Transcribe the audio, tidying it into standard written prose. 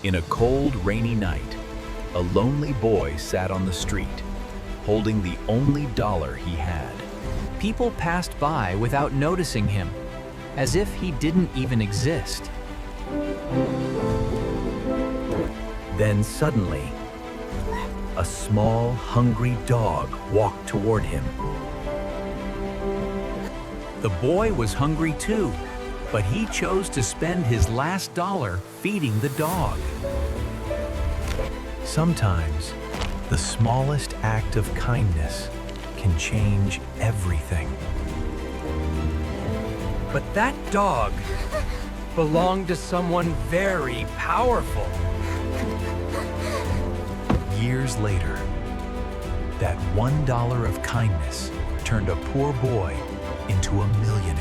In a cold, rainy night, a lonely boy sat on the street, holding the only dollar he had. People passed by without noticing him, as if he didn't even exist. Then suddenly, a small, hungry dog walked toward him. The boy was hungry too, but he chose to spend his last dollar feeding the dog. Sometimes, the smallest act of kindness can change everything. But that dog belonged to someone very powerful. Years later, that $1 of kindness turned a poor boy into a millionaire.